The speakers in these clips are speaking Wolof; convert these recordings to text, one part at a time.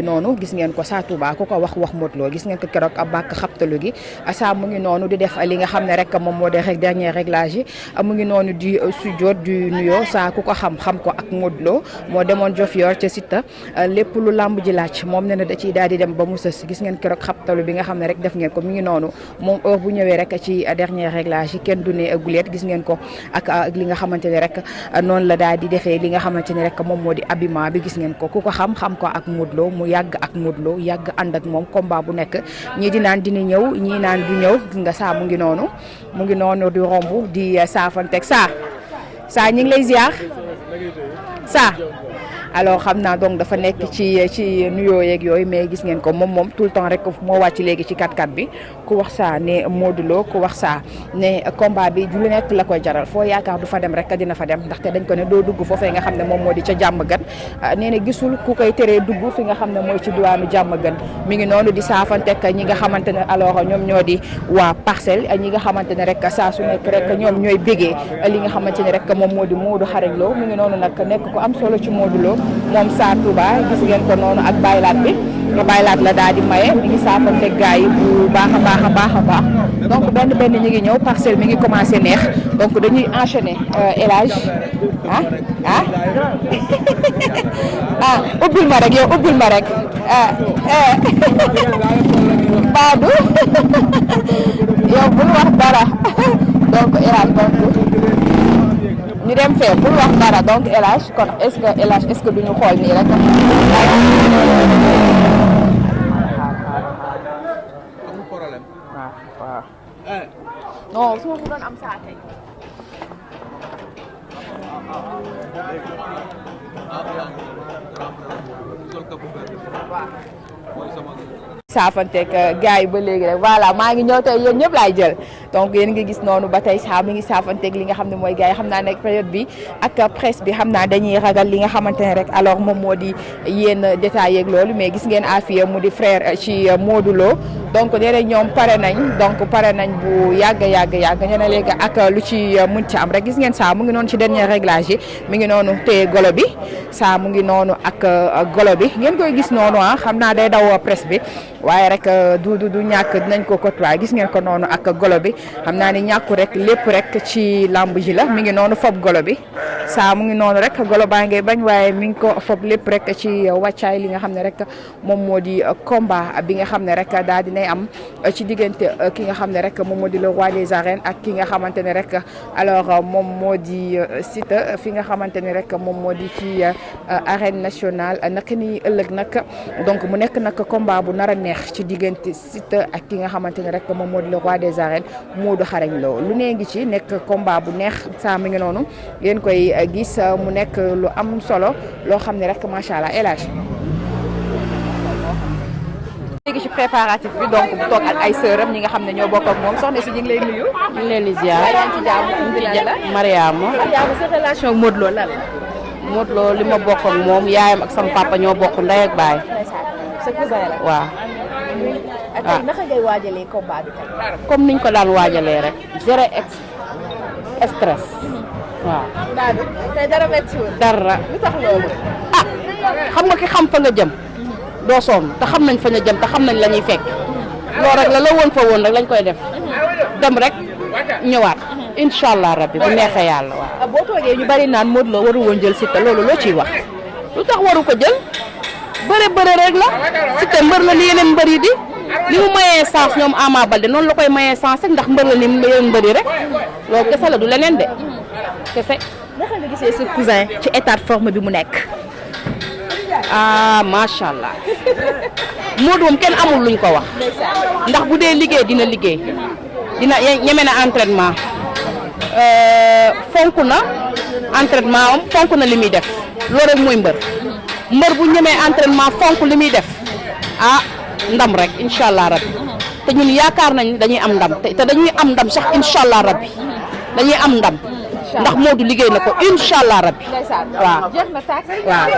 ngi noonu gis ngeen ko Sa Touba ku ko wax Modou Lo gis ngeen ko keroog ab bàkk xabtalu gi Sa mu ngi noonu di def li nga xam ne rek moom moo di rek dernier réglage yi mu ngi noonu di sujjoot du nuyoo Sa ku ko xam ko ak Modou Lo moo demoon Diofior ca Siteu lépp lu làmb ji laaj moom ne na da ciy daal di dem ba mu sës gis ngeen keroog xabtalu bi nga xam ne rek def ngeen ko mi ngi noonu moom heure bu ñëwee rek ci dernier réglage yi kenn du ne guleet gis ngeen ko ak li nga xamante ne rek noonu la daal di defee li nga xamante ne rek moom moo di habillement bi gis ngeen ko ku ko xam ko ak Modou Lo mu yàgg ak Modou Lo yàgg ànd ak moom combat bu nekk ñii di naan dina ñëw ñii naan du ñëw gis nga Sa mu ngi noonu di romb di saafanteeg Sa ñu ngi lay ziar Sa alors xam naa donc dafa nekk ci nuyoo yeeg yooyu mais gis ngeen ko moom tout le temps rek moo wàcc léegi ci 4x4 bi ku wax Sa ne Modou Lo ku wax Sa ne combat bi lu nekk la koy jaral foo yaakaar du fa dem rek dina fa dem ndaxte dañ ko ne doo dugg foofee nga xam ne moom moo di ca Jàmmagan nee na gisul ku koy teree dugg fi nga xam ne mooy ci diwaanu Jàmmagan mi ngi noonu di saafanteeg ñi nga xamante ne alors ñoom ñoo di waa Parcelles ñi nga xamante ne rek saa su nekk rek ñoom ñooy bégee li nga xamante ne rek moom moo di Modou Xarañ Lo mi ngi noonu nag nekk ko am solo ci Modou Lo moom Sa Touba gis ngeen ko noonu ak baylaat bi baylaat la daal di maye mi ngi saafante gaa yi bu baax a baax donc benn ñi ngi ñëw Parcelles mi ngi commencé neex donc dañuy enchaîner élage ubbil ma rek yow ubbil ma rek Badou yow bul wax dara donc élage donc ñu dem fee bul wax dara donc élage kon est-ce que duñu xool nii rek amul problème waaw non su ma ko doon am saa tey saafanteeg gars yi ba léegi rek voilà maa ngi ñëw tey yéen ñëpp laay jël donc yéen ngi gis noonu ba tey Sa mi ngi saafanteeg li nga xam ne mooy gars yi xam naa ne période bi ak presse bi xam naa dañuy ragal li nga xamante ne rek alors moom moo di yéen détails yeeg loolu mais gis ngeen Afia mu di frère ci Modou Lo donc nee na ñoom pare nañ bu yàgg nee na léegi ak lu ci mën ci am rek gis ngeen Sa mu ngi noonu ci dernier réglage yi mi ngi noonu téye golo bi Sa mu ngi noonu ak golo bi ngeen koy gis noonu xam naa day daw presse bi waaye rek du ñàkk dinañ ko côtoyer gis ngeen ko noonu ak golo bi xam naa ni ñàkku rek lépp rek ci lamb ji la mi ngi noonu fob golo bi Sa mu ngi noonu rek golo baa ngay bañ waaye mi ngi ko fob lépp rek ci wàccaay li nga xam ne rek moom moo di combat bi nga xam ne rek daal dinay am ci diggante ki nga xam ne rek moom moo di le roi des arènes ak ki nga xamante ne rek alors moom moo di Siteu fi nga xamante ne rek moom moo di ci arène nationale naka ni ëllëg nag donc mu nekk nag combat bu nar a neex ci diggante Siteu ak ki nga xamante ne rek moom moo di le roi des arènes Modou Xarañ Lo lu nee ngi ci nekk combat bu neex Sa mi ngi noonu yéen koy gis mu nekk lu am solo loo xam ne rek macha allah élage léegi ci préparatif bi donc bu toog ak ay sœuram ñi nga xam ne ñoo bokk ak moom soxna si ñu ngi lay nuyu. ñu ngi leen di ziar Mariama sa relation ak Modou Lo lan la. Modou Lo li ma bokk ak moom yaayam ak sama papa ñoo bokk ndey ak baay. sa cousin la. waaw. ak tey naka ngay waajalee combat bi tey. comme niñ ko daan waajalee rek. zéro stress. waaw. tey dara méttiwul. dara. lu tax loolu. xam nga ki xam fa nga jëm. doo sonn te xam nañ fa nga jëm te xam nañ la ñuy fekk. loolu rek la woon fa woon rek lañ koy def. dem rek ñëwaat. incha allah rabbi bu neexee yàlla waaw. boo toogee ñu bari naan Modou Lo waru woon jël Siteu loolu loo ciy wax. lu tax waru ko jël. bëre rek la. Siteu mbër la ni yeneen mbër yi di. li mu mayee sens ñoom Ama Baldé noonu la koy mayee sens rek ndax mbër la ni yeneen mbër yi rek. loolu kese la du leneen de. kese. naka nga gisee sa cousin ci état de forme bi mu nekk. macha allah. Modou moom kenn amul luñ ko wax. ndax bu dee liggéey dina liggéey. dina ñeme na entraînement. fonk na entraînement am fonk na li muy def. loolu rek mooy mbër. mbër bu ñemee entraînement fonk li muy def. ndam rek incha allah rabbi. te ñun yaakaar nañ dañuy am ndam te dañuy am ndam sax incha allah rabbi. dañuy am ndam. ndax Modou liggéey na ko incha allah rabbi. waaw jeex na tàkk. waaw.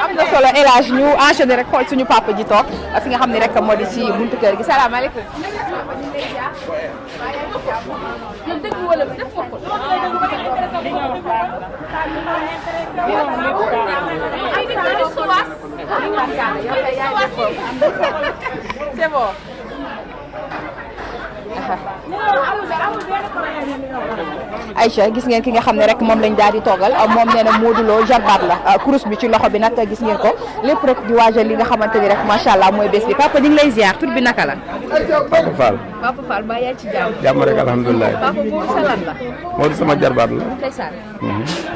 am na solo El Hadj ñu enchaîner rek xool suñu papa ji toog fi nga xam ne rek moo di si buntu kër gi salaamaaleykum. c'est bon. Aïcha gis ngeen ki nga xam ne rek moom lañ daal di toogal moom nee na Modou Lo jarbaat la kurus bi ci loxo bi nag gis ngeen ko lépp rek di waajal li nga xamante ni rek macha allah mooy bés bi papa ñu ngi lay ziar tur bi naka la. Papa Fall. Papa Fall ba yaa ci jàmm. jàmm rek alhamdulilah. papa Modou sa lan la. Modou sama jarbaat la. ndeysaan.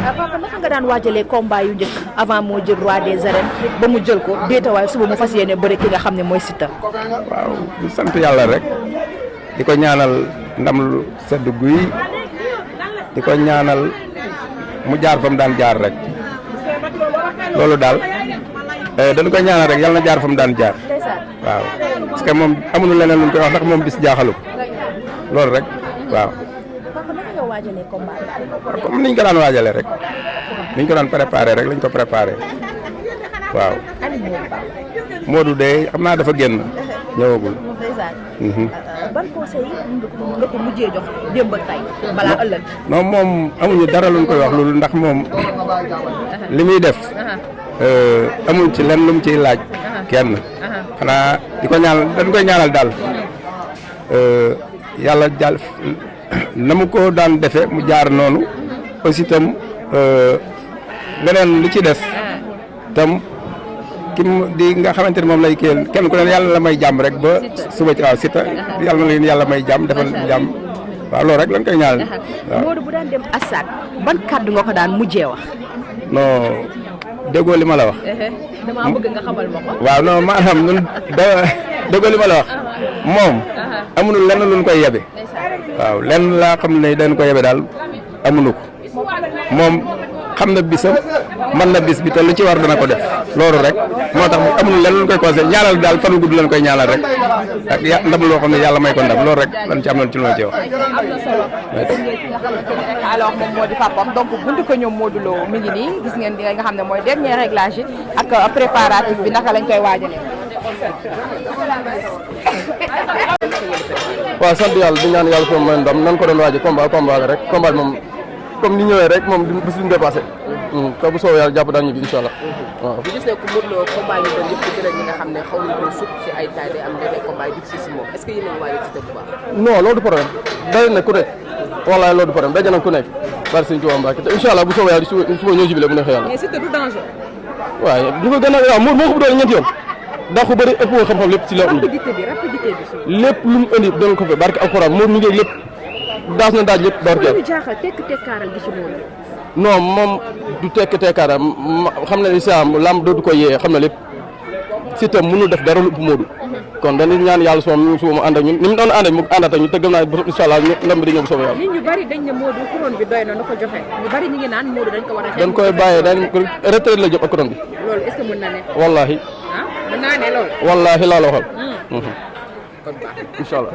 papa naka nga daan waajalee combat yu njëkk avant moo jël roi des arènes ba mu jël ko déetawaay suba mu fas yéene bëri ki nga xam ne mooy Siteu. waaw di sant yàlla rek di ko ñaanal ndam lu sedd guy di ko ñaanal mu jaar fa mu daan jaar rek loolu daal dañu koy ñaanal rek yàlla na jaar fa mu daan jaar waaw parce que moom amuñu leneen lu ñu koy wax ndax moom bis jaaxalu ko loolu rek waaw. papa naka nga waajalee combat bi. comme niñ ko daan waajalee rek niñ ko daan préparé rek lañ ko préparé waaw. Modou de xam naa dafa génn ñëwagul. ban conseil nga ko mujjee jox démb ak tey balaa ëllëg. non moom amuñu dara luñ koy wax loolu ndax moom li muy def amuñ ci lenn lu mu ciy laaj kenn xanaa di ko ñaanal dañ koy ñaanal daal yàlla jàll na mu ko daan defe mu jaar noonu aussi itam leneen li ci des tam ki di nga xamante ne moom lay kenn ku ne yàlla la may jàmm rek ba suba ci waaw Siteu yàlla na leen yàlla may jàmm defal jàmm waaw loolu rek lañ koy ñaanal waaw. Modou bu daan dem Assad ban kàddu nga ko daan mujjee wax. non déggoo li ma la wax. damaa bëgg nga xamal ma ko. waaw non maanaam ñun déggoo li ma la wax moom amuñu lenn luñ koy yebe waaw lenn laa xam ne dañ ko yebe daal amuñu ko moom xam na bisam mën na bis bi te lu ci war dana ko def loolu rek moo tax amuñu lenn luñ koy conseil ñaanal daal fan wu gudd lañ koy ñaanal rek ak ndam loo xam ne yàlla may ko ndam loolu rek lañ ci am nañ ci lu ma ci wax. am na solo. alors moom moo di papam donc buntu ko ñoom Modou Lo mi ngi nii gis ngeen di nga xam ne mooy dernier réglage yi ak préparatif bi naka lañ koy waajalee. waaw sant yàlla di ñaan yàlla foofu mooy ndam nan ko doon waaje combat la rek combat moom comme ni ñëwee rek moom bis duñ dépassé te bu soobee yàlla jàpp daan ñibbi incha allah waaw. bu gis ne ku Modou Lo combat yi doon yëpp di ñi nga xam ne xaw nañ ko sut ci ay taay day am des combat yi difficile si moom est-ce que yéen a ngi waajal ci bu baax. non loolu du problème daje na ku nekk wallaay loolu du problème daje na ku nekk bari sëñ Tuubaa Mbàkke te incha allah bu soobee yàlla suba ñëw jibile bu neexee yàlla. mais Siteu du danger. waaye du ko gën a waaw moo ko doon ñeenti yoon daa ko bëri ëpp xam-xam lépp ci la rapidité bi lépp lu mu indi doon ko fi barke alxuraan moom mi ngi lépp daas na daaj lépp barkeel. lu jaaxal tekkaaral gi ci Modou. non moom du tekkaaral xam na ni si am lamb dootu ko yee xam na lépp Siteu mënul def dara lu ëpp Modou kon dañuy ñaan yàlla suba mu ànd ak ñun ni mu doon ànd ak mu àndaat ak ñun te gëm naa incha allah ndam bi di ñëw bu soobee yàlla. nit ñu bari dañ ne Modou couronne bi doy na ko joxe ñu bari ñu ngi naan Modou dañ ko war a. dañ koy bàyyee dañ ko retraite la jëm ak couronne bi. loolu est-ce que mën na ne. wallaahi. mën naa ne loolu. wallaahi laa la waxal. kon baax incha allah.